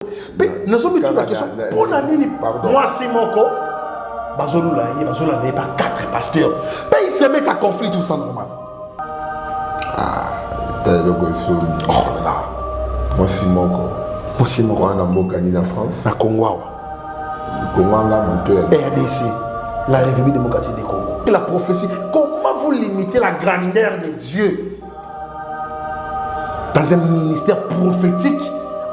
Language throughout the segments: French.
Mais nous sommes la question. Pour l'année, moi, c'est mon corps. Bazoloula, il y a pas 4 pasteurs. Mais ils se mettent à conflit, tout ça normal. Ah, t'as le goût de oh là. Moi, c'est mon corps. Moi, c'est mon corps. On a un Bocani en France. Na Congo. Comment on a monté RDC, la République démocratique du Congo. La prophétie, comment vous limitez la grandeur de Dieu dans un ministère prophétique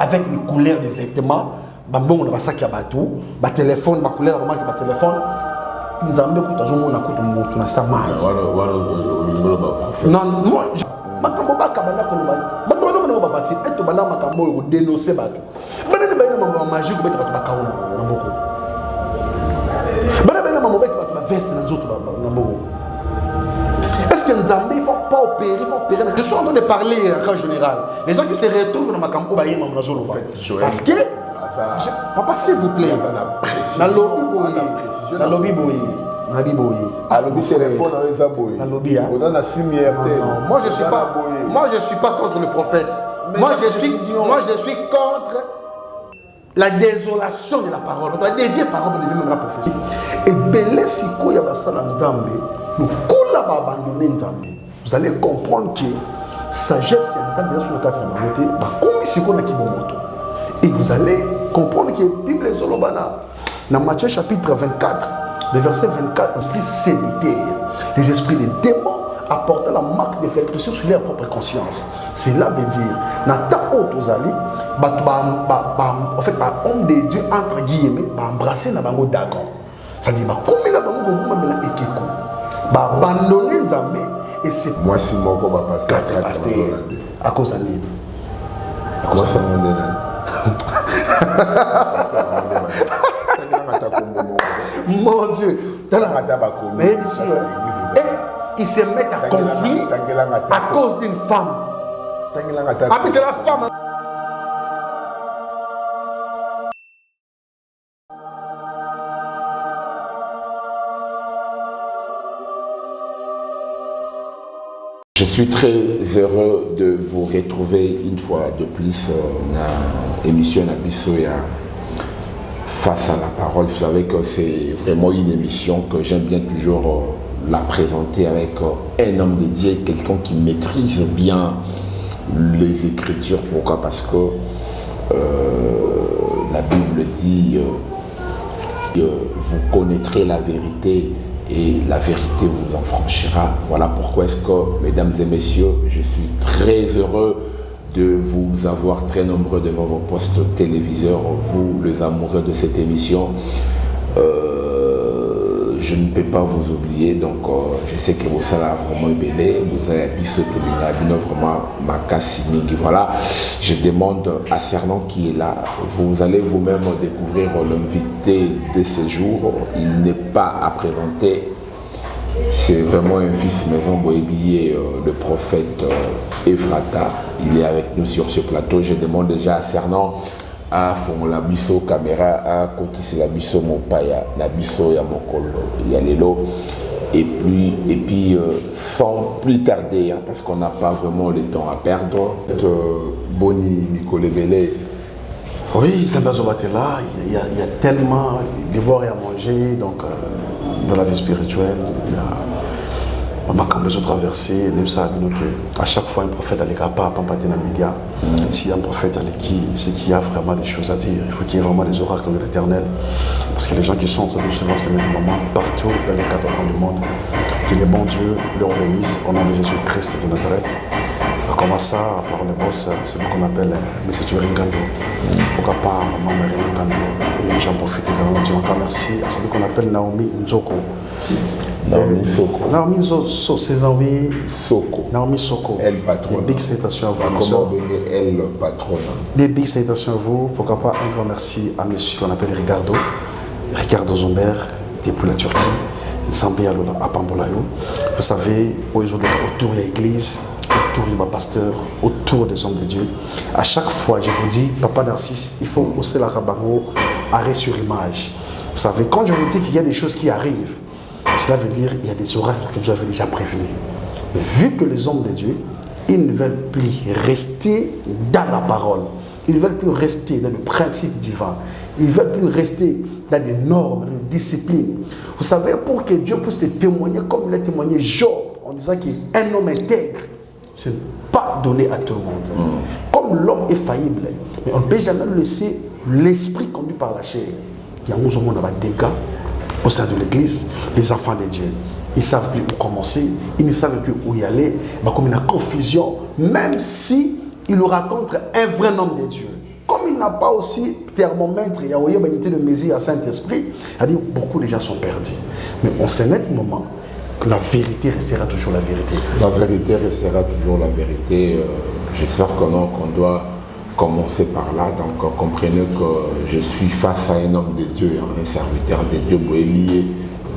avec les couleurs de vêtements? Bon, on a ça qui a bateau, ma téléphone, ma couleur, ma téléphone. Nous avons beaucoup de gens qui ont ça mal. Non, moi, je ne sais pas comment dénoncer bateau. Magique, est-ce que nous avons, il ne faut pas opérer, il faut opérer. Je suis en train de parler en général. Les gens qui se retrouvent dans ma campo, parce que, papa, s'il vous plaît, dans le lobby, moi je suis pas contre le prophète. Moi je suis contre la désolation de la parole. On doit dévier parole, on doit dévier même la prophétie. Et belé siko ya basala nzambe, nous kola ba abandonner nzambe. Vous allez comprendre que sagesse ya nzambe sur le cadre de la beauté, ba komi siko na kibomoto. Et vous allez comprendre que la Bible est Zolobana. Dans Matthieu chapitre 24, le verset 24, l'esprit séditaire, les esprits des démons apportent la marque de flétrissure sur leur propre conscience. Cela veut dire, dans ta haute aux alliés, en fait, homme de Dieu, entre guillemets, embrasser na bango d'accord. C'est-à-dire, comme il a bango gogouma la ekeko, abandonner Nzambe et c'est. Moi, si mon corps va passer à cause de lui. Moi, ça m'a donné. Mon Dieu, mais ils se mettent à conflit à cause d'une femme. Ah, puis c'est la femme. Je suis très heureux de vous retrouver une fois de plus dans l'émission Nabisoya Face à la parole. Vous savez que c'est vraiment une émission que j'aime bien toujours la présenter avec un homme de Dieu, quelqu'un qui maîtrise bien les Écritures. Pourquoi? Parce que la Bible dit vous connaîtrez la vérité et la vérité vous en franchira. Voilà pourquoi est-ce que, mesdames et messieurs, je suis très heureux de vous avoir très nombreux devant vos postes téléviseurs, vous les amoureux de cette émission. Je ne peux pas vous oublier, donc je sais que vous savez vraiment belé, vous avez vraiment ma casse. Voilà, je demande à Cernan qui est là, vous allez vous-même découvrir l'invité de ce jour. Il n'est pas à présenter, c'est vraiment un fils maison Boébié, le prophète Ephrata. Il est avec nous sur ce plateau. Je demande déjà à Cernan à fond la biso caméra à côté c'est la biso mon paya la biso ya mokolo ya lelo et puis sans plus tarder hein, parce qu'on n'a pas vraiment le temps à perdre. Boni Mikolebele. Oui, c'est là, il y a tellement de boire et à manger, donc dans la vie spirituelle, on a besoin de traverser, à chaque fois un prophète n'est capable de dans les médias. Si un prophète c'est qu'il y a vraiment des choses à dire, il faut qu'il y ait vraiment des oracles de l'éternel. Parce que les gens qui sont entre nous souvent, c'est même moment partout dans les 4 coins du monde. Que les bons dieux leur bénissent au nom de Jésus-Christ de Nazareth. On commence ça par le boss, c'est ce qu'on appelle M. Turingando. Pourquoi pas Maman Marie Ngando. Et j'en profite également du encore merci à celui qu'on appelle Naomi Nzoko. Naomi Soko. Naomi Soko, c'est Naomi Soko. Naomi Soko. Elle patronne. Des big salutations à vous. Comment venir elle patronne? Des big salutations à vous. Pourquoi pas un grand merci à monsieur qu'on appelle Ricardo Zomber, depuis la Turquie. Zambia à Pambolayo. Vous savez, aujourd'hui, autour de l'église, autour du pasteur, autour des hommes de Dieu. À chaque fois, je vous dis, Papa Narcisse, il faut aussi la rabango, arrêt sur image. Vous savez, quand je vous dis qu'il y a des choses qui arrivent, cela veut dire qu'il y a des oracles que Dieu avait déjà prévenus. Mais vu que les hommes de Dieu, ils ne veulent plus rester dans la parole, Ils ne veulent plus rester dans le principe divin. Ils ne veulent plus rester dans les normes, dans les disciplines. Vous savez, pour que Dieu puisse te témoigner comme il a témoigné Job, en disant qu'un homme intègre, ce n'est pas donné à tout le monde. Comme l'homme est faillible, mais on ne peut jamais laisser l'esprit conduit par la chair. Il y a un monde des dégâts au sein de l'église, les enfants de Dieu. Ils ne savent plus où commencer, ils ne savent plus où y aller. Comme il y a confusion, même si il rencontre un vrai homme de Dieu. Comme il n'a pas aussi thermomètre, il y a une unité de mesure à Saint-Esprit, il dit beaucoup de gens sont perdus. Mais on sait nettement que la vérité restera toujours la vérité. La vérité restera toujours la vérité. J'espère qu'on doit commencer par là. Donc comprenez que je suis face à un homme de Dieu, un serviteur de Dieu, bohémien,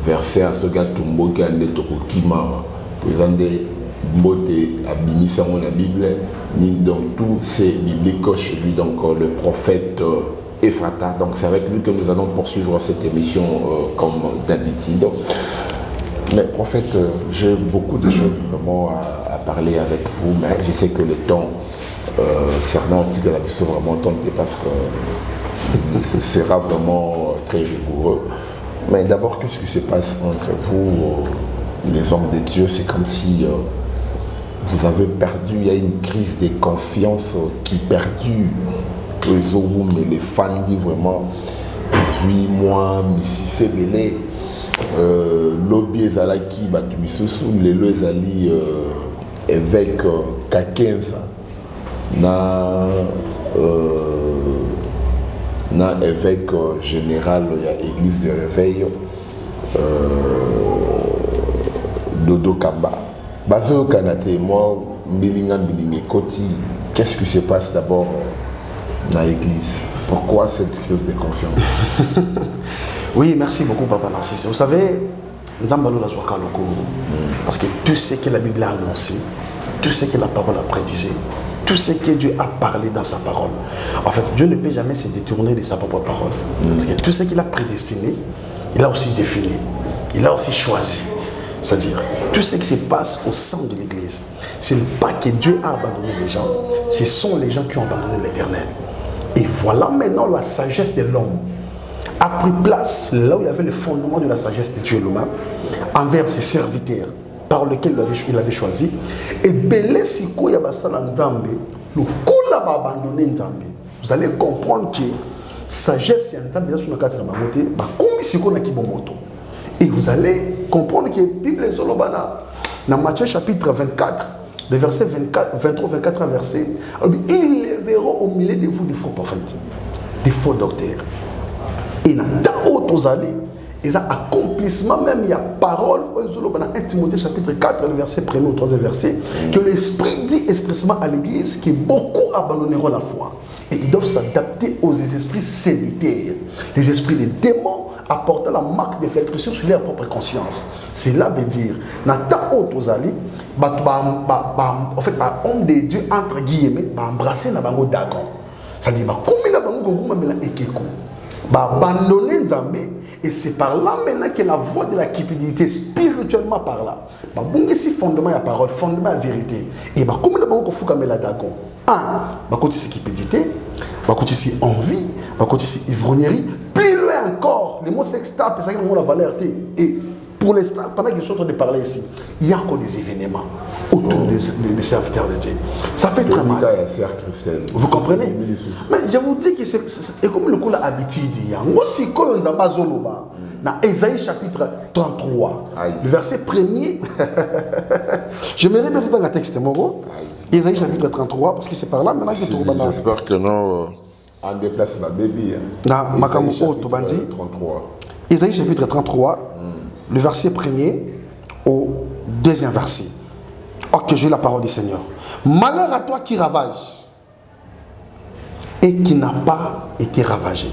versé à ce gars Tumboka, le Tokokima, présent des Mbote, Abimisa, la Bible, ni dans tous ces bibliques chez lui, donc le prophète Ephrata. Donc c'est avec lui que nous allons poursuivre cette émission comme d'habitude. Mais prophète, j'ai beaucoup de choses vraiment à parler avec vous, mais je sais que le temps, certains ont dit que la mission vraiment tentée parce que ce sera vraiment très rigoureux. Mais d'abord, qu'est-ce qui se passe entre vous, les hommes de Dieu? C'est comme si vous avez perdu, il y a une crise de confiance qui perdure. Mais les fans disent vraiment, suis-moi, Missi Belé, lobby ezalaki batu misusu lelo ezali évêque Kakenza na évêque général ya église de réveil Dodo Kamba bazo kanate moi mbilinga koti. Qu'est-ce qui se passe d'abord dans l'église? Pourquoi cette crise de confiance? Oui, merci beaucoup, Papa Narcisse. Vous savez, parce que tout ce que la Bible a annoncé, tout ce que la parole a prédisé, tout ce que Dieu a parlé dans sa parole. En fait, Dieu ne peut jamais se détourner de sa propre parole. Parce que tout ce qu'il a prédestiné, il a aussi défini, il a aussi choisi. C'est-à-dire, tout ce qui se passe au sein de l'Église, ce n'est pas que Dieu a abandonné les gens, ce sont les gens qui ont abandonné l'Éternel. Et voilà maintenant la sagesse de l'homme a pris place là où il y avait le fondement de la sagesse de Dieu lui-même envers ses serviteurs par lesquels il avait choisi. Et belé siko ya basala nzambe, le kola ba abandonné nzambe. Vous allez comprendre que sagesse ya nzambe sur nakati na bangote ba komi siko na kibomoto. Et vous allez comprendre que la Bible est dans Matthieu chapitre 24, le verset 23-24 verset, ils les verront au milieu de vous des faux prophètes, des faux docteurs. Et dans d'autres années, ils ont accomplissement même, il y a parole, dans 1 Timothée chapitre 4, le verset 1er au 3e verset, que l'Esprit dit expressément à l'Église que beaucoup abandonneront la foi. Et ils doivent s'adapter aux esprits séditaires, les esprits des démons, apportant la marque de flétrissure sur leur propre conscience. Cela veut dire, dans d'autres années, en fait, homme de Dieu, entre guillemets, embrasser la bango dagon. C'est-à-dire, comme il a bango gouma, mais la ekeko. Abandonner Nzambé, et c'est par là maintenant que la voie de la cupidité, spirituellement par là, si fondement la parole, fondement la vérité, et comme il a bango fouka mais la dagon. Ici cupidité, ici envie, ici ivrognerie, plus loin encore, les mots sextape, c'est ça qui la valeur. Et pour l'instant, pendant que je suis en train de parler ici, il y a encore des événements autour des serviteurs de Dieu. Ça fait très mal. Vous comprenez? Mais je vous dis que c'est comme le coup l'a habitude. Moi, si quand on a Zoloba, dans Ésaïe chapitre 33, le verset 1er, j'aimerais bien tout dans un texte, Moro. Ésaïe chapitre 33, parce que c'est par là maintenant que je trouve. J'espère que non, on déplace ma bébé. Dans Makamu 33. Ésaïe chapitre 33, le verset 1er au 2e verset. Ok, j'ai la parole du Seigneur. Malheur à toi qui ravage et qui n'a pas été ravagé,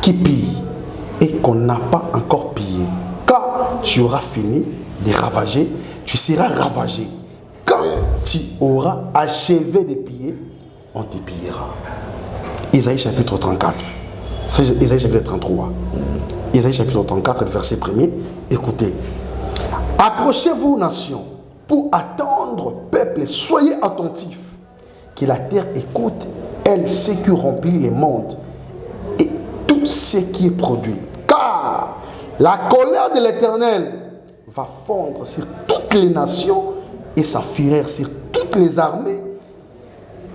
qui pille et qu'on n'a pas encore pillé. Quand tu auras fini de ravager, tu seras ravagé. Quand tu auras achevé de piller, on te pillera. Isaïe chapitre 34. Isaïe chapitre 33. Isaïe chapitre 34, verset 1er. Écoutez. Approchez-vous, nations, pour attendre, peuple, soyez attentifs. Que la terre écoute Elle sait qui remplit les mondes et tout ce qui est produit. Car la colère de l'Éternel va fondre sur toutes les nations et sa fureur sur toutes les armées.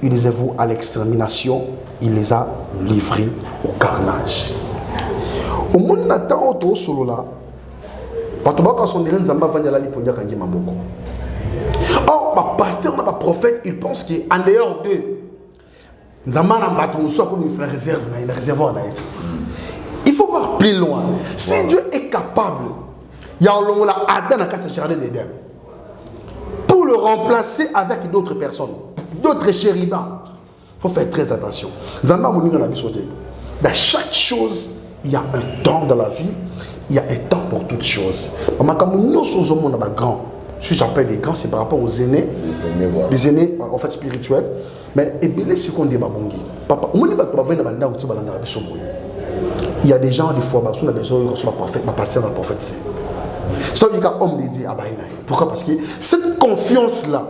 Il les a voués à l'extermination, il les a livrés au carnage. Au monde n'attend auto solo là. Or, ma pasteur, ma prophète, il pense qu'en dehors d'eux, il faut voir plus loin. Si Dieu est capable, il y a un jardin d'Éden pour le remplacer avec d'autres personnes, d'autres chérubins. Il faut faire très attention. Dans chaque chose, il y a un temps dans la vie, il y a un temps pour toutes choses. Si j'appelle les grands, c'est par rapport aux aînés. Les aînés, en fait, spirituels. Mais si on dit papa, il y a des gens, des fois, il y a des gens qui sont pasteur dans le prophète. Ça veut dire qu'homme dit pourquoi? Parce que cette confiance-là,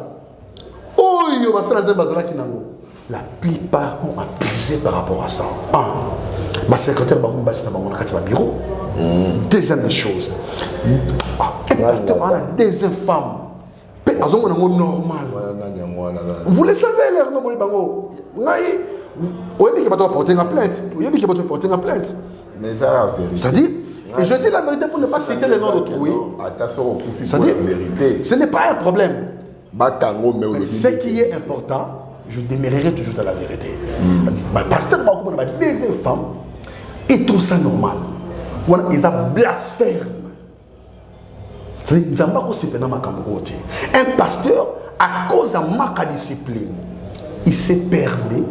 la plupart ont abusé par rapport à ça. Ma secrétaire va bureau. Deuxième des choses. Un pasteur a la deuxième femme. Normal. Vous le savez, l'air non bango. Vous avez porter une plainte. Vous avez porter une plainte. Mais ça, c'est-à-dire, et je dis la vérité pour ne pas citer le nom d'autrui. C'est-à-dire, ce n'est pas un problème. Ce qui est important, je demeurerai toujours dans la vérité. Le pasteur a la deuxième femme et tout ça normal. Ils ont blasphème. Un pasteur, à cause de ma discipline, il s'est permis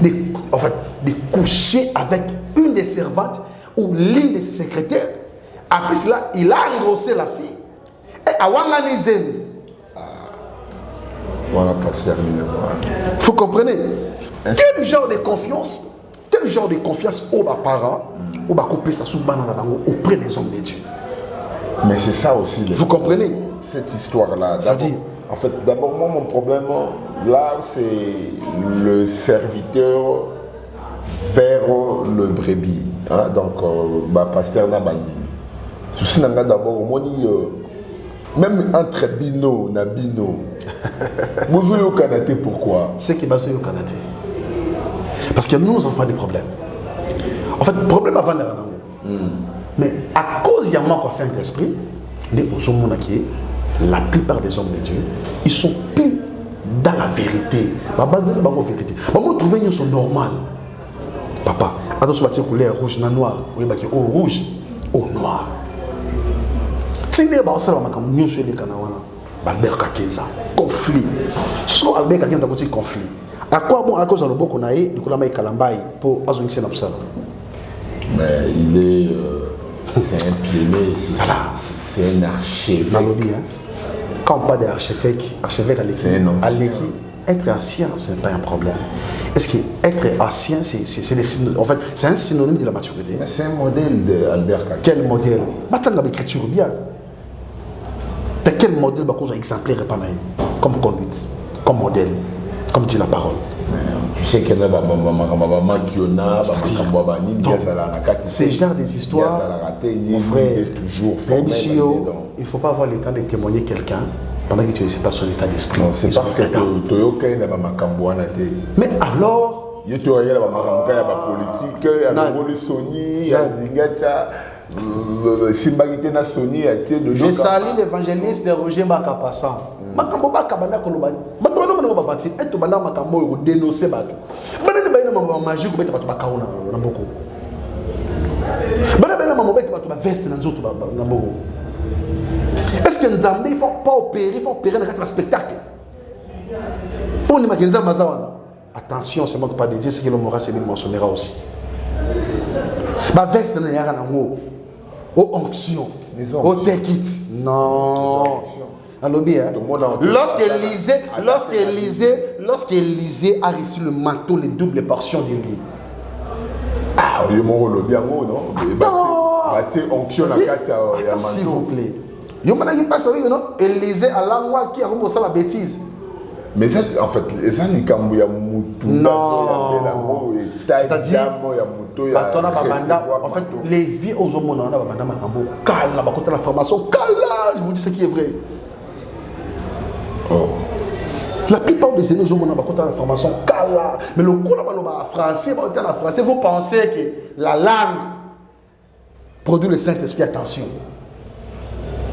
de coucher avec une des servantes ou l'une de ses secrétaires. Après cela, il a engrossé la fille. Et à Wanganizem. Vous comprenez? Quel genre de confiance aux parents auprès des hommes de Dieu? Mais c'est ça aussi. Vous comprenez? Cette histoire-là. C'est-à-dire, en fait, d'abord, moi, mon problème, là, c'est le serviteur vers le brebis. Hein? Donc, pasteur Nabandini. Ceci n'a d'abord, même entre Bino et Bino, vous avez au Canada, pourquoi? C'est qui va se au Canada. Parce que nous n'avons pas de problème. En fait, le problème avant de mais à cause il y a manque au Saint-Esprit, la plupart des hommes de Dieu, ils sont plus dans la vérité. Ils trouvent qu'ils sont normaux. Papa, attention, tu as couleur rouge, noir, ou rouge, ou noir. Si vous avez conflit. Si vous avez un conflit, à quoi bon à cause de l'obok qu'on a eu, du coup, la maille Kalambaï pour azonixer la psala. Mais il est. C'est un pionnier, c'est un archevêque. Quand on parle d'archevêque, à l'équipe, être ancien, ce n'est pas un problème. Est-ce qu'être ancien, c'est un synonyme de la maturité? Mais c'est un modèle d'Albert Kaki. Quel modèle? Maintenant, l'écriture bien. Quel modèle exemplaire comme conduite, comme modèle, comme dit la parole? Tu sais qu'il y a ces genres des histoires, mon frère, il ne faut pas avoir le temps de témoigner quelqu'un pendant que tu ne sais pas son état d'esprit. C'est parce que tu es mais alors, il y a politique, il y a je salue l'évangéliste de Roger Makapassa. Est-ce que nous avons pas opérer, il faut opérer dans un spectacle? Pour nous attention, c'est moi qui parle de Dieu, c'est que l'homme aura c'est mentionnera aussi. Ma veste n'est pas en haut. Aux onctions, aux tekits. Non. Lorsqu'Élisée a reçu le manteau, les doubles portions de lui. Ah, il y a mon rôle bien haut, non? S'il vous plaît. Élisée a l'angwa qui a remonté la bêtise. Mais ça, en fait, ça n'est qu'un mouya moutou. Non. C'est-à-dire, en fait, les vies aux hommes, on a calme, côté la formation, calme, je vous dis ce qui est vrai. Oh. La plupart des aînés, on a côté la formation, calme. Mais le coup là, français, vous pensez que la langue produit le Saint-Esprit, attention.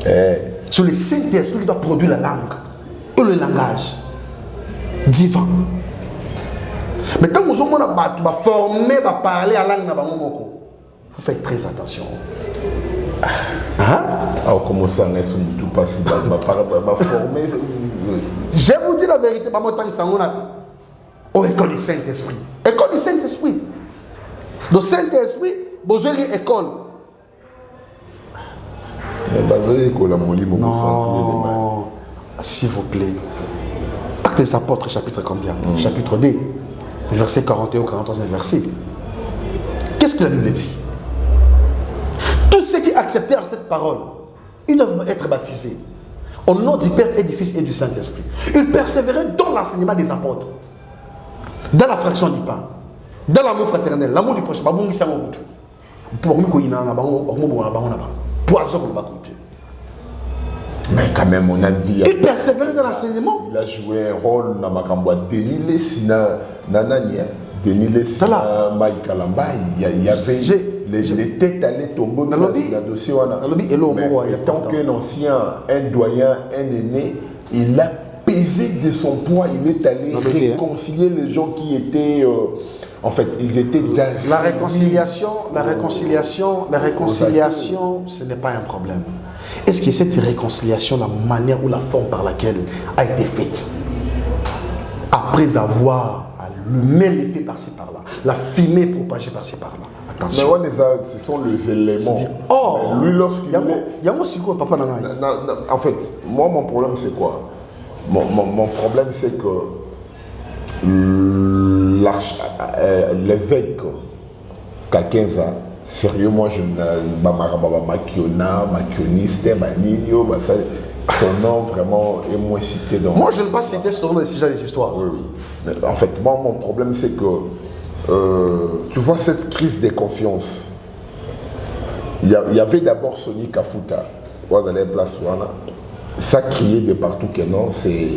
C'est le Saint-Esprit qui doit produire la langue et le langage divin. Mais quand vous avez formé, parler à la langue, vous faites très attention. Comment ça, tout passe formé. Je vous dis la vérité, pas moi tant que ça, on a école du Saint-Esprit. École du Saint-Esprit. Le Saint-Esprit, besoin d'une école. Non, s'il vous plaît. Actes des Apôtres, chapitre combien? Chapitre 2, verset 41 au 43e verset. Qu'est-ce que la Bible dit? Tous ceux qui acceptèrent cette parole, ils doivent être baptisés au nom du Père et du Fils et du Saint-Esprit. Ils persévéraient dans l'enseignement des apôtres, dans la fraction du pain, dans l'amour fraternel, l'amour du prochain. Mais quand même, on a dit. Il persévérait dans l'enseignement. Il a joué un rôle dans ma campagne. Denis Lessina, Nanania, Denis Lessina, Mike Kalamba, il y avait les têtes allaient tomber dans le dossier. Mais tant qu'un ancien, un doyen, un aîné, il a pesé de son poids. Il est allé réconcilier les gens qui étaient. En fait, ils étaient déjà. La réconciliation, ce n'est pas un problème. Est-ce que cette réconciliation, la manière ou la forme par laquelle a été faite, après avoir le mail fait par-ci par-là, la fumée propagée par-ci par-là? Attention. Mais ce sont les éléments. Lui, lorsqu'il y a moi papa en fait, moi, mon problème, c'est quoi? Mon problème, c'est que l'évêque Kakenza, sérieux, moi je ne maquioniste, son nom vraiment est moins cité dans. Moi je ne vais pas citer ce nom dans les histoires. Oui. En fait, moi mon problème c'est que tu vois cette crise de confiance. Il y avait d'abord Sonny Kafuta, vous allez place ça criait de partout que non, c'est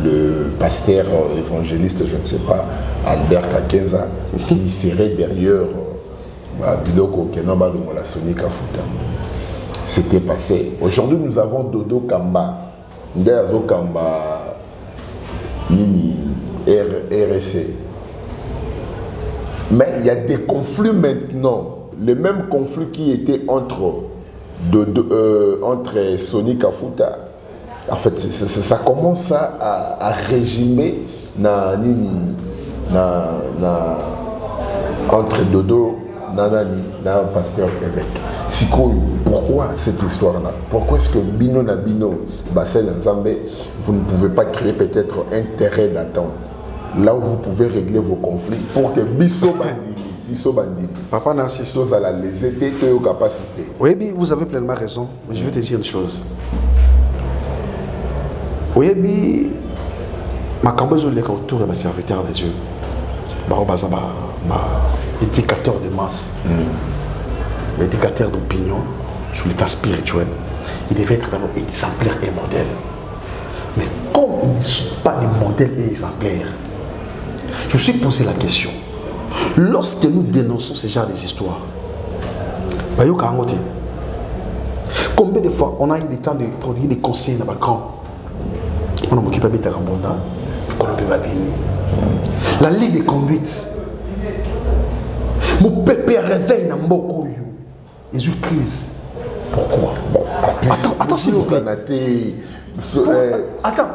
le pasteur évangéliste, je ne sais pas, Albert Kakenza, qui serait derrière Biloko Kenamba de la Sonny Kafuta. C'était passé. Aujourd'hui, nous avons Dodo Kamba, Ndeazo Kamba, Nini, RSC. Mais il y a des conflits maintenant, les mêmes conflits qui étaient entre Sonny Kafuta. En fait, ça commence à régimer entre Dodo, Nanani, pasteur évêque. Pourquoi cette histoire-là? Pourquoi est-ce que Bino na Bino, Bassel Nzambe, vous ne pouvez pas créer peut-être un terrain d'attente là où vous pouvez régler vos conflits pour que Bisso Bandi, Papa Narcisse, les étés aux capacités. Oui, vous avez pleinement raison, mais je vais te dire une chose. Oui, ma cambeuse est autour de ma serviteur des yeux. Éducateur de masse, éducateur d'opinion sur l'état spirituel. Il devait être d'abord exemplaire et modèle. Mais comme ils ne sont pas des modèles et exemplaires, je me suis posé la question. Lorsque nous dénonçons ce genre d'histoires, combien de fois on a eu le temps de produire des conseils dans ma camp? On a m'occupe de la ligne de conduite. Mon pépé réveille dans mon coyo. Ils ont une crise. Pourquoi? Attends s'il vous plaît. Attends,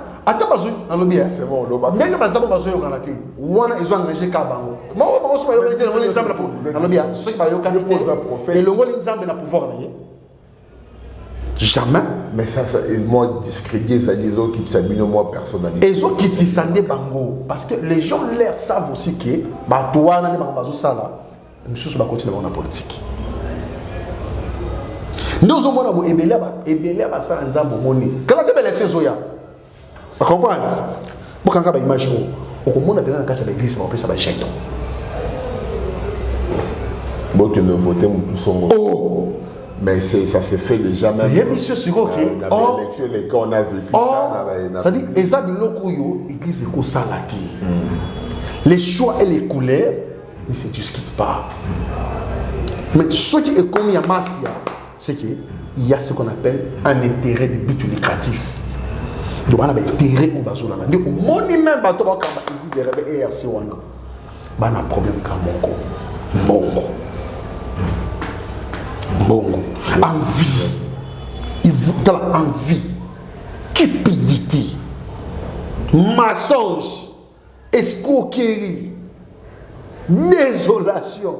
dans le bien. C'est bon, mais ils ont engagé Kabango. Moi, je vais exemple dans le bien. Ceux qui ont et le rôle exemple de pouvoir. Jamais. Mais ça moi, discrédit, ça dit qu'ils s'abîment moi personnalité. Et ils qui s'abîment bango. Parce que les gens l'air savent aussi que, toi, nous sommes continuer dans la politique. Nous avons ébélé à ça en Zambo. Quand on a élection, Vous comprenez? Vous avez une image. Au moment où on a fait l'église, on a fait ça. Bon, tu ne votais pas. Oh! Mais ça s'est fait déjà même. Il y a monsieur sur OK. Oh! On a vécu ça. Ça dit, Eza Bilokoyo, l'église est salati. Les choix et les couleurs ne se discutent pas. Mais ce qui est commis à mafia, c'est qu'il y a ce qu'on appelle un intérêt de but lucratif. Donc, on a un intérêt au bazou. On a même bateau qui est l'église de ERC. On a un problème comme Bongo. Envie. Il vous donne envie. Cupidité. Mensonge. Escroquerie. Désolation.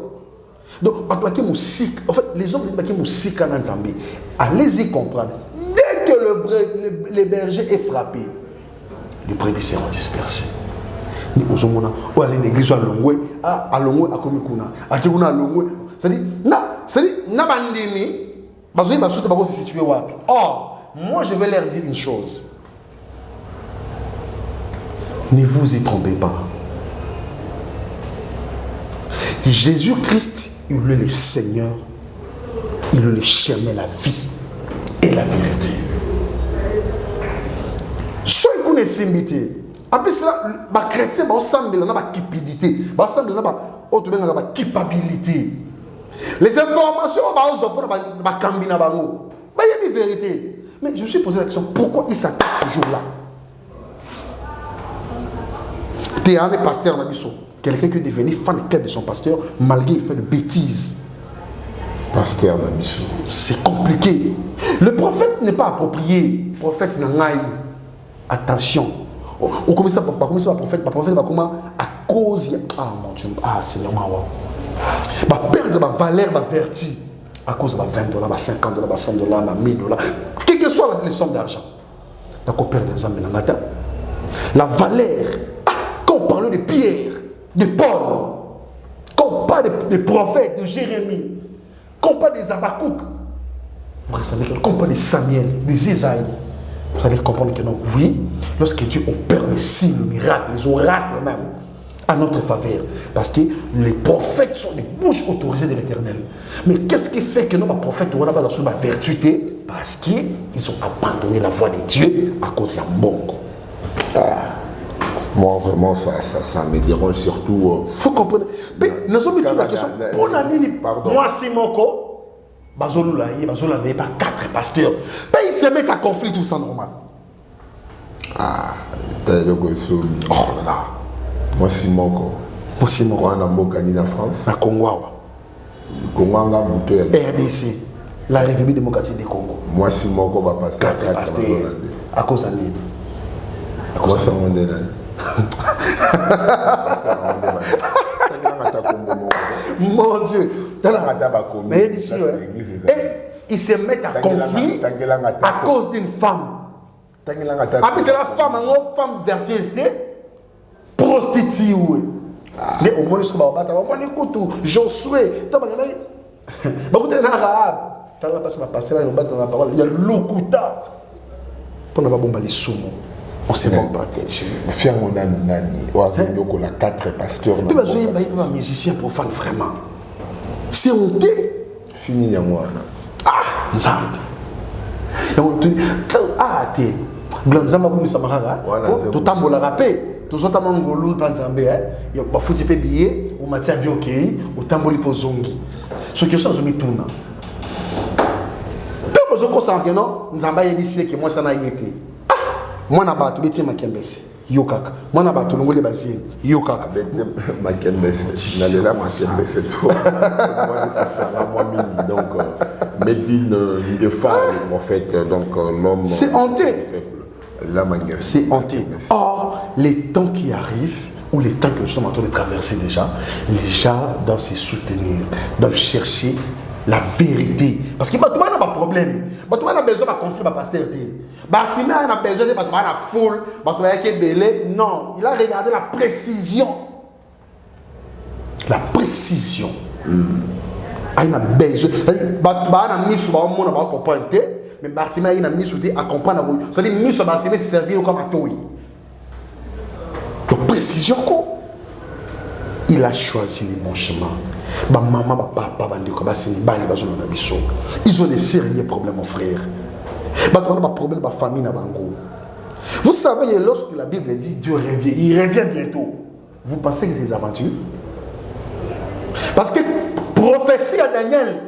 Donc, en fait, les hommes qui sont en Zambie, allez-y comprendre. Dès que le berger est frappé, les brebis seront dispersés. Nous sommes là, l'église à Longwe, à Longwe, à Komikuna, à Kibuna, à Longwe. C'est-à-dire, Nabandini, Bazoui Basouta Bako se situe wapi. Or, moi je vais leur dire une chose. Ne vous y trompez pas. Jésus-Christ, il est le Seigneur, il est le chemin, la vie et la vérité. Ceux qui connaissent l'imité, en plus, les chrétiens ensemble dans la cupidité, ensemble dans la culpabilité. Les informations, il y a une vérité. Mais je me suis posé la question, pourquoi ils s'attachent toujours là? Tu es un pasteur, quelqu'un qui est devenu fan de son pasteur, malgré qu'il fait de bêtises. Pasteur Namiso. C'est compliqué. Le prophète n'est pas approprié. Le prophète n'a pas. Attention. On commence à prophète va comment à cause ah mon Dieu, ah Seigneur moi. Va perdre ma valeur, ma vertu à cause de $20, $50, $100, $1000, quelle que soit les sommes d'argent. D'accord, perdre des âmes la valeur. Quand on parle de Pierre, de Paul, quand on parle des prophètes, de Jérémie, quand on parle des Habakkuk, vous savez quand on parle de Samuel, des Isaïe, vous allez comprendre que non, oui, lorsque Dieu opère les signes, les miracles, les oracles même, à notre faveur, parce que les prophètes sont des bouches autorisées de l'Éternel. Mais qu'est-ce qui fait que nos prophètes ont pas dans la vertu? Parce qu'ils ont abandonné la voie de Dieu à cause d'un bongo. Moi, vraiment, ça me dérange surtout. Il faut comprendre. Mais nous sommes la question. Moi, c'est mon corps. Bazoloula, il n'y a pas 4 pasteurs. Mais ils se mettent à conflit, tout ça normal. Ah, t'as le gosso. Oh là. Moi, c'est mon corps. Moi, c'est mon corps. On a Mbokani en France. À Congo. Congo, on a Bouto. RDC, la République démocratique du Congo. Moi, c'est mon corps, va passer 4 pasteurs. À cause de l'année. Moi, c'est mon délai. Mon Dieu. Mais ici, ils se mettent à conflit à cause d'une femme. Ah, puisque la femme, une femme vertueuse, prostituée. Mais au moins, Josué, il y a l'Okuta. Pour ne pas bomber les soumons. On s'est bon pas Dieu. Fier mon nani. On a 4 pasteurs. Tu vas jouer un musicien profane vraiment. C'est honteux. Fini à moi. Ah, Nzambe. Ah, t'es. Nzambe comme ça marara. Tout tambola rapé. Tout autres mangolou dans Nzambe. Il y a pas foutu pe billet. On m'a dit avion ok. Au tamboli po zongi. Ce que ça zomi tourna. Peu besoin qu'on sent que non. Nzambe a dit que moi ça n'a été. Moi na bato beti makembese yokaka moi na bato longole bazine yokaka beti makembese nalela makembese to moi mini donc Médine de femme en fait donc l'homme c'est hanté la makembese c'est hanté. Or les temps qui arrivent ou les temps que nous sommes en train de traverser déjà, les gens doivent se soutenir, doivent chercher la vérité. Parce que tout le monde n'a pas de problème. Tout le monde a besoin de conflit, de pasteur. Bartima a besoin de la foule, non, il a regardé la précision. La précision. Il a besoin. mais Bartimée il a mis sous à comprendre. C'est-à-dire, mis sur Bartimée, c'est servir comme un toy. Donc, précision quoi? Il a choisi les bons chemins. Maman, papa, ils ont des sérieux problèmes, mon frère. Ils ont des problèmes de famille. Vous savez, lorsque la Bible dit Dieu revient, il revient bientôt. Vous pensez que c'est des aventures? Parce que prophétie à Daniel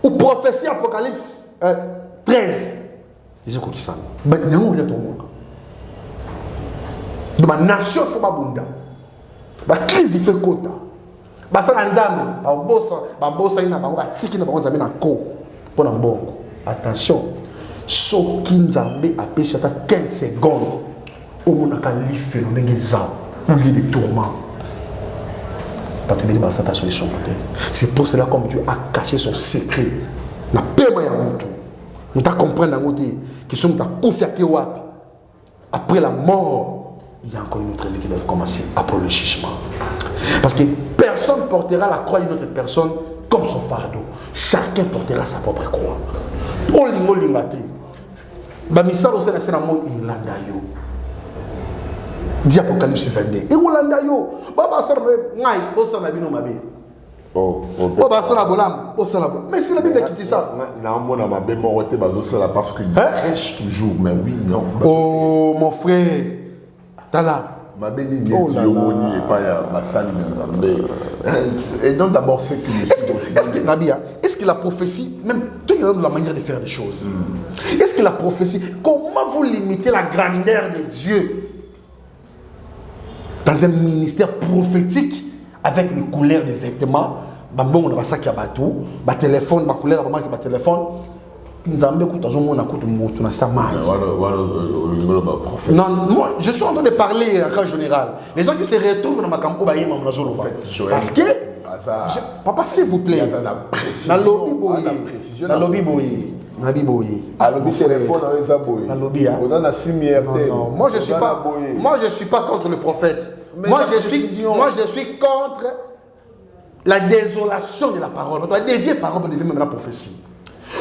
ou prophétie Apocalypse 13, ils ont quoi qui s'en va. La nation il faut pas bunda. La crise il fait quota. Attention, ce qui nous a appelé 15 secondes, au monde a fait le tourment. C'est pour cela comme Dieu a caché son secret. La paix nous t'a compris que sommes après la mort. Il y a encore une autre vie qui doit commencer après le jugement. Parce que personne ne portera la croix d'une autre personne comme son fardeau. Chacun portera sa propre croix. Olingo lingati. Bamisaro c'est la mot Irlanda yo. Di Apocalypse 22. Et Irlanda yo. Baba sarbe ngai bosa na bino mabe. Baba sara bolam, bosa la bolam. Mais c'est la Bible qui dit ça. Na mona mabe mo wote bazo sala parce qu'il prêche toujours mais oui non. Oh mon frère. Tala. Et donc d'abord c'est est-ce que la prophétie, même tout la manière de faire des choses, est-ce que la prophétie, comment vous limitez la grandeur de Dieu dans un ministère prophétique avec une couleur de vêtements, bon on a ça qui a bateau, ba téléphone, ma couleur vraiment qui ba téléphone. Non, moi je suis en train de parler en général. Les gens qui se retrouvent dans ma campo, parce que papa s'il vous plaît, la lobby moi je suis pas contre le prophète. Moi je suis contre la désolation de la parole. On doit dévier parole pour dévier même la prophétie.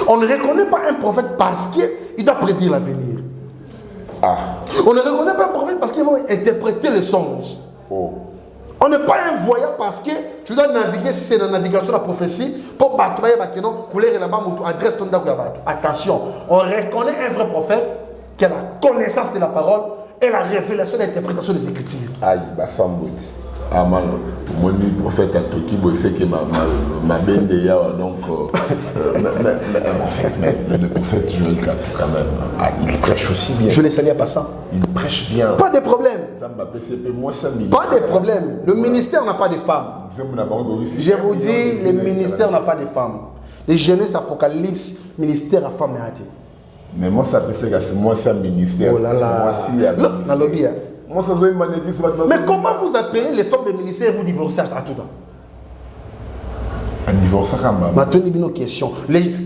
On ne reconnaît pas un prophète parce qu'il doit prédire l'avenir. On ne reconnaît pas un prophète parce qu'il va interpréter les songes. On n'est pas un voyant parce que tu dois naviguer, si c'est la navigation de la prophétie, pour battre, couler là-bas, adresse ton bateau. Attention, on reconnaît un vrai prophète qui a la connaissance de la parole et la révélation et l'interprétation des Écritures. Aïe, bah ça mon prophète a toki bossé que ma bende ya donc en fait le prophète Joël Katou quand même il prêche aussi bien. Je les salue à passant. Il prêche bien. Pas de problème. Pas de problème. Le ministère n'a pas de femmes. Je vous dis, le ministère n'a pas de femmes. Les Genèse Apocalypse, ministère à femmes et hâte. Mais moi ça peut c'est moi c'est un ministère. Oh là là. Moi si dans le lobby. Mais comment vous appelez les femmes de ministère et vous divorcez à tout temps? Un divorce à Kamba. Maintenant, une autre question.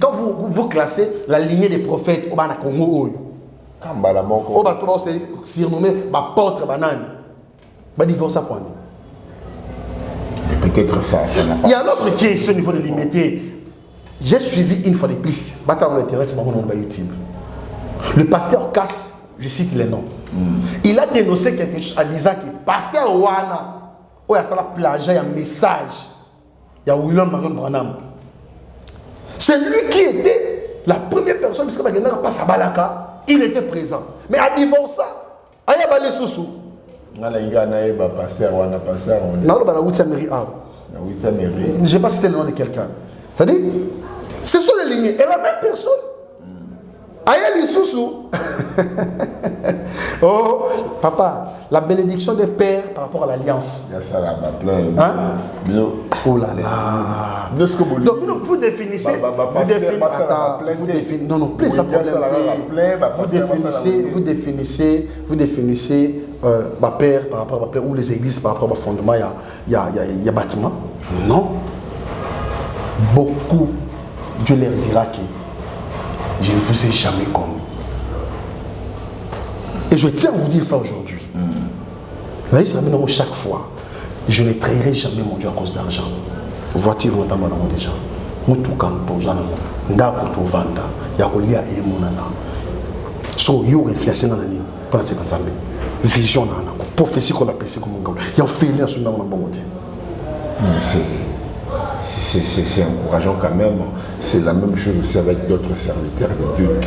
Quand vous classez la lignée des prophètes au Congo, Kamba la mort. Au Bato, c'est surnommé Porte Banane. Divorce à quoi? Peut-être ça. Il y a une autre question au niveau de l'immunité. J'ai suivi une fois de plus. YouTube. Le pasteur Cass, je cite les noms. Il a dénoncé quelque chose en disant que pasteur Wana, il y a ça plagiat, il y a un message. Il y a William Marion Branham. C'est lui qui était la première personne, parce qu'il n'a pas sa balaka, il était présent. Mais à divorce, il y a balé sous-sous. Il y a pasteur Wana, pasteur Wana. Non, il y a la 8e mairie. Je ne sais pas si c'était le nom de quelqu'un. C'est-à-dire, c'est sur les lignes. Et la même personne. Aïe, sous. Oh, papa, la bénédiction des pères par rapport à l'alliance. Il y a ça là, plein. Hein? Oh là là. Donc, vous définissez. Vous définissez père par rapport à père ou les églises par rapport au fondement, il y a bâtiment. Non. Beaucoup, Dieu leur dira que je ne vous ai jamais connu. Et je tiens à vous dire ça aujourd'hui. Vous voyez, ça me chaque fois. Je ne trahirai jamais mon Dieu à cause d'argent. Voiture notamment dans déjà. mutuka mpozana ndako tovanda ya kolia emonana so yo réfléchir na nini pour la nzambe vision na nako prophétie qu'on appelle comme ngalo ya fini na sunda na bongo te c'est encourageant quand même. C'est la même chose aussi avec d'autres serviteurs de Dieu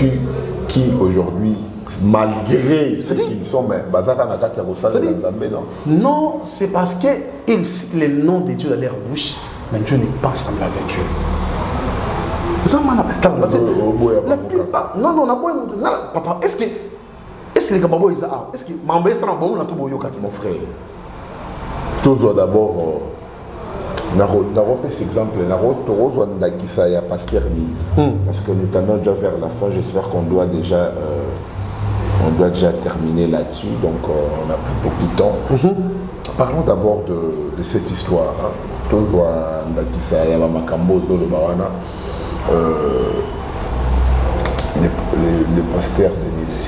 qui aujourd'hui, malgré ce qu'ils sont, mais non, c'est parce qu'ils citent les noms de Dieu dans leur bouche, mais Dieu n'est pas semblable avec eux. La plupart, non, papa, est-ce que les Gababo, est-ce que Mambé, ça n'a pas mon frère? Tout doit d'abord. Cet exemple, parce que nous tendons déjà vers la fin, j'espère qu'on doit déjà terminer là-dessus, donc on n'a plus beaucoup de temps. Parlons d'abord de cette histoire. Les pasteurs de Niles.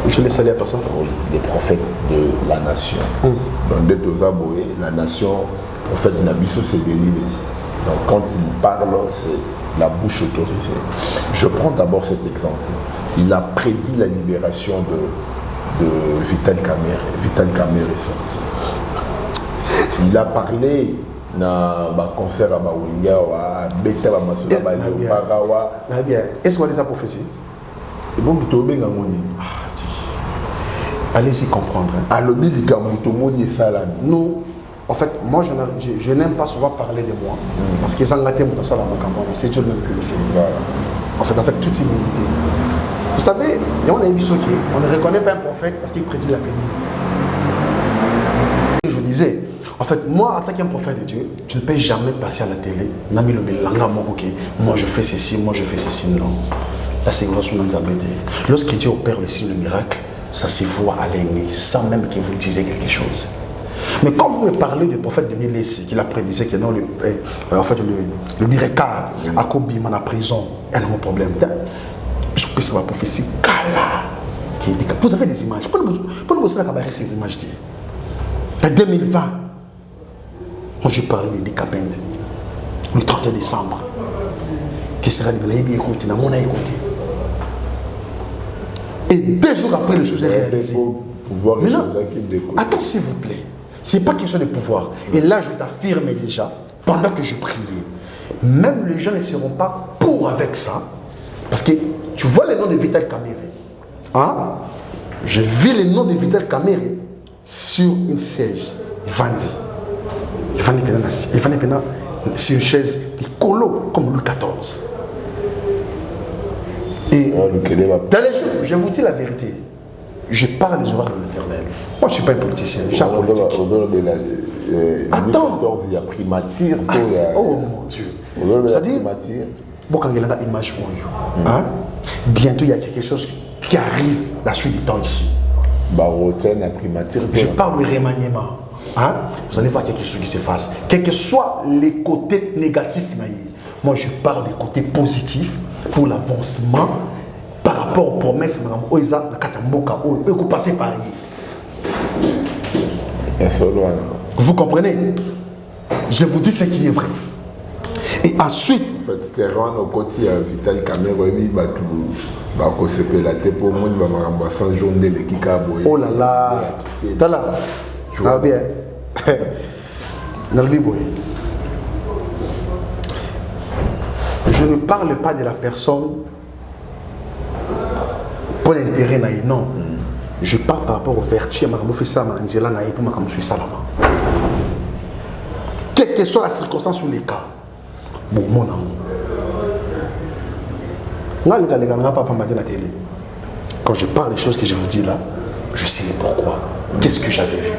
Je les salue à personne. Oui, les prophètes de la nation. Dans Detozaboé, la nation. Le prophète Nabiso, c'est Denis. Donc quand il parle, c'est la bouche autorisée. Je prends d'abord cet exemple. Il a prédit la libération de Vital Kamerhe. Vital Kamerhe est sorti. Il a parlé dans un concert à Bawinga, à Beta, à Masouda, à Léoparawa. Est-ce qu'on a des prophéties? Et bon, tu as allez-y comprendre. Nous, en fait, moi je n'aime pas souvent parler de moi. Parce que c'est Dieu même qui le fait. Voilà. En fait, avec toute humilité. Vous savez, il y a un ami on ne reconnaît pas un prophète parce qu'il prédit l'avenir. Je disais, en fait, moi, en tant qu'un prophète de Dieu, tu ne peux jamais passer à la télé. Moi je fais ceci, moi je fais ceci. Non. Là, c'est lorsque Dieu opère le signe, le miracle, ça se voit à l'ennemi, sans même que vous disiez quelque chose. Mais quand vous me parlez du prophète de Nilessi, qui a prédisé que non, le miracle à Kobima en prison, il y a un problème. Je pense que c'est la prophétie Kala qui dit que vous avez des images. Pourquoi vous avez ces images? En 2020, moi je parle de Dikabend, le 31 décembre, qui sera le écouté, dans mon écouté. Et 2 jours après, le chose est réalisé. Maintenant, attends s'il vous plaît. Ce n'est pas question de pouvoir. Et là, je t'affirme déjà, pendant que je priais, même les gens ne seront pas pour avec ça. Parce que tu vois le nom de Vital Kamerhe. Hein? Je vis le nom de Vital Kamerhe sur une siège. Il vendit sur une chaise, il colo comme Louis XIV. Et dans les jours, je vous dis la vérité. Je parle des oracles de l'Éternel. Moi, je ne suis pas un politicien, je suis un politique. Attends. Il y a primature. Oh mon Dieu. C'est-à-dire, bientôt, il y a quelque chose qui arrive dans la suite du temps ici. Je parle de remaniement. Vous allez voir quelque chose qui se passe. Quels que soient les côtés négatifs, moi, je parle des côtés positifs pour l'avancement. Par rapport aux promesses, vous comprenez? Je vous dis ce qui est vrai. Et ensuite, en fait, c'était au côté Vital Kamerhe, oh là là, tu vois bien. Je ne parle pas de la personne pour l'intérêt, non. Je parle par rapport aux vertus. Quelle que soit la circonstance ou les cas. Bon, mon amour. Quand je parle des choses que je vous dis là, je sais pourquoi. Qu'est-ce que j'avais vu?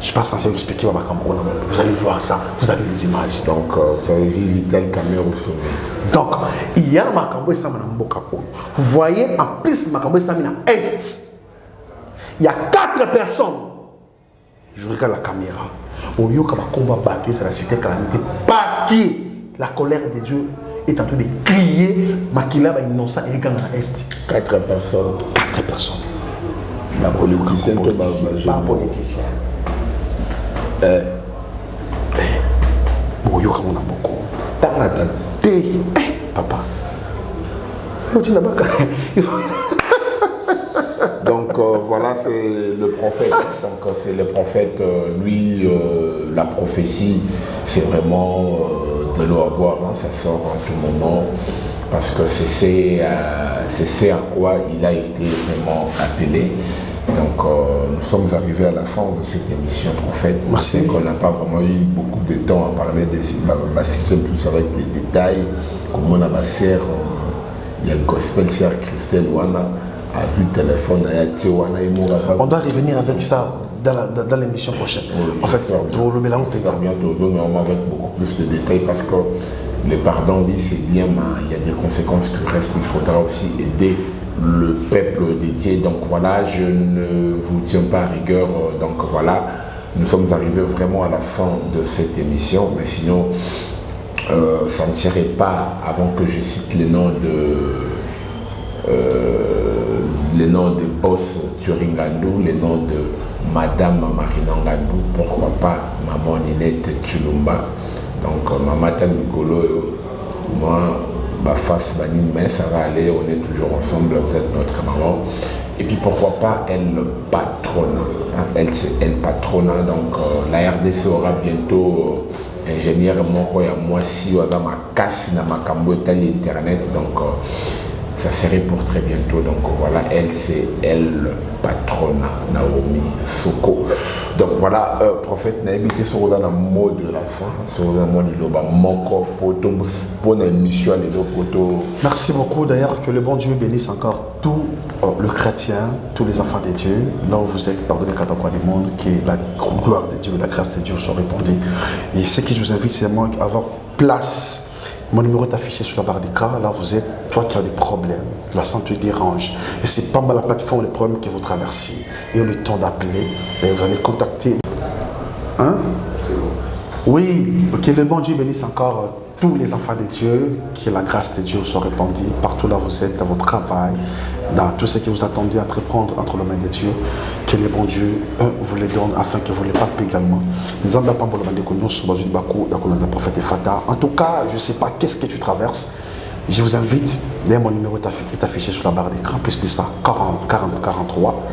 Je ne suis pas censé expliquer à ma campagne. Vous allez voir ça, vous avez les images. Donc, vous avez vu Vital Kamerhe au sommet. Donc, il y a ma campagne. Vous voyez, en plus, ma campagne à Est. Il y a 4 personnes. Je regarde la caméra. Au lieu que ma combat battu, c'est la cité calamité. Parce que la colère de Dieu est en train de crier. Makila va innocent et quand à Est. 4 personnes. 4 personnes. La politicien, pas politicien. Papa. Donc voilà, c'est le prophète. Donc c'est le prophète, lui, la prophétie, c'est vraiment de l'eau à boire, hein, ça sort à tout moment, parce que c'est à quoi il a été vraiment appelé. Donc nous sommes arrivés à la fin de cette émission prophète. Merci. On n'a pas vraiment eu beaucoup de temps à parler de plus avec les détails, comment on a sœur, il y a gospel chère Christelle Wana. On doit revenir avec ça dans l'émission prochaine. Oui, en fait, pour le mélange, c'est bientôt, avec beaucoup plus de détails parce que le pardon, oui, c'est bien, mais il y a des conséquences qui restent. Il faudra aussi aider le peuple dédié. Donc voilà, je ne vous tiens pas à rigueur. Donc voilà, nous sommes arrivés vraiment à la fin de cette émission, mais sinon, ça ne serait pas avant que je cite les noms de boss Turingandou, les noms de Madame Marina Ngandou, pourquoi pas Maman Ninette Chulumba. Donc Maman Tamikolo, moi, ma face Banine, mais ça va aller, on est toujours ensemble, peut-être notre maman. Et puis pourquoi pas elle patrona, hein, elle patrona, donc la RDC aura bientôt ingénieur Moko et moi si on a ma casse dans ma cambote internet, donc ça serait pour très bientôt. Donc voilà, elle c'est elle patrona Naomi Soko. Donc voilà, prophète n'a habité sur un mot de la fin, sur un mot de l'oba moko poto pour une mission les deux potos. Merci beaucoup. D'ailleurs, que le bon Dieu bénisse encore tout le chrétien, tous les enfants de Dieu, là où vous êtes, pardonnez quatre fois du monde, que la gloire de Dieu, la grâce de Dieu soit répandue. Et ce que je vous invite, c'est à avoir place. Mon numéro est affiché sur la barre d'écran. Là, vous êtes, toi qui as des problèmes, la santé dérange. Et c'est pas mal la plateforme, les problèmes que vous traversez. Et on a le temps d'appeler. Et vous allez contacter. Hein? Oui, que le bon Dieu bénisse encore tous les enfants de Dieu, que la grâce de Dieu soit répandue partout là où vous êtes, dans votre travail, dans tout ce que vous attendez à entreprendre entre les mains de Dieu, que le bon Dieu vous les donne afin que vous les papez également. En tout cas, je ne sais pas qu'est-ce que tu traverses. Je vous invite, d'ailleurs mon numéro est affiché sur la barre d'écran, plus de ça, 43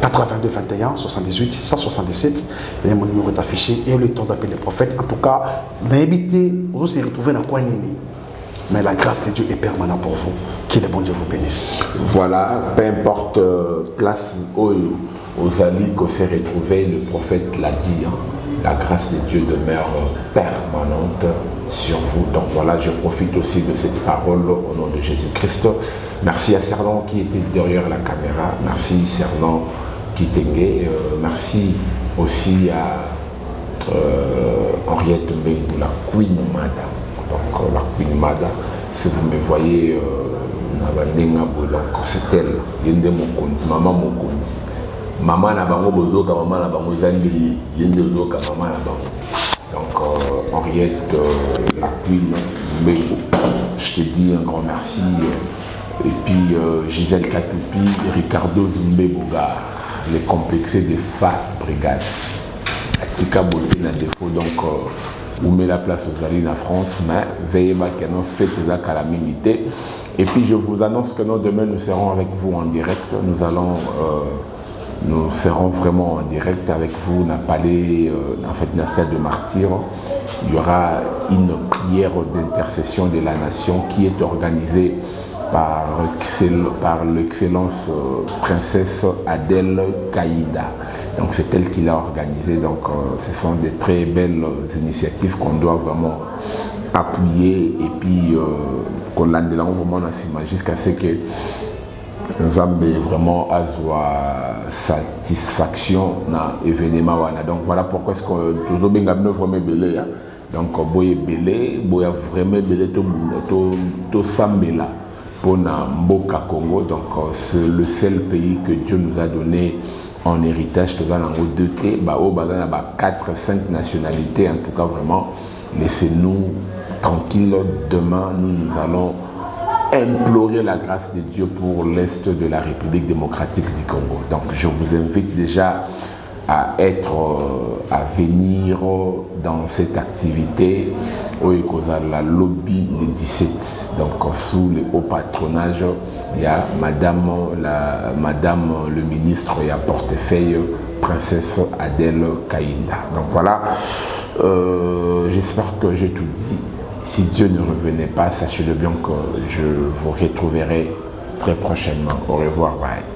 82 21 78 177. Et mon numéro est affiché et le temps d'appeler les prophètes. En tout cas, n'hésitez pas, vous se retrouver dans quoi nini. Mais la grâce de Dieu est permanente pour vous. Que le bon Dieu vous bénisse. Voilà, peu importe place aux amis qu'on s'est retrouvés, le prophète l'a dit, hein, la grâce de Dieu demeure permanente sur vous. Donc voilà, je profite aussi de cette parole au nom de Jésus-Christ. Merci à Cernan qui était derrière la caméra. Merci Cernan Kitenge. Merci aussi à Henriette Mbengu, la Queen Mada. Donc la Queen Mada, si vous me voyez, donc c'est elle, Yende Mokonzi, Maman Mokonzi. Maman na bango bozoka, maman na bango zandi, Yende Zoka, maman na bango. Donc Henriette, la Queen Mbengu, je te dis un grand merci. Et puis Gisèle Katoupi, Ricardo Zumbe Bogar, les complexés des Fabregas. Atika Beauté n'a défaut, donc vous mettez la place aux alliés en France, mais veillez à que nous faites la calamité. Et puis je vous annonce que nous, demain nous serons avec vous en direct. Nous serons vraiment en direct avec vous dans le palais, en fait, dans le stade de Martyr. Il y aura une prière d'intercession de la nation qui est organisée par l'excellence princesse Adèle Kaïda. Donc c'est elle qui l'a organisé. Donc ce sont des très belles initiatives qu'on doit vraiment appuyer et puis qu'on l'a vraiment jusqu'à ce que nous avons vraiment satisfaction dans l'événement. Donc voilà pourquoi est-ce que nous avons vraiment belé. Donc boye belé, boye vraiment belé to sambela pour Mboka Congo. Donc c'est le seul pays que Dieu nous a donné en héritage, nous avons 2T, 4-5 nationalités, en tout cas vraiment, laissez-nous tranquilles. Demain, nous allons implorer la grâce de Dieu pour l'Est de la République démocratique du Congo. Donc je vous invite déjà à venir dans cette activité au la lobby les 17. Donc sous le haut patronage, il y a madame le ministre et à portefeuille princesse Adèle Kaïnda. Donc voilà, j'espère que j'ai tout dit. Si Dieu ne revenait pas, sachez-le bien que je vous retrouverai très prochainement. Au revoir, bye.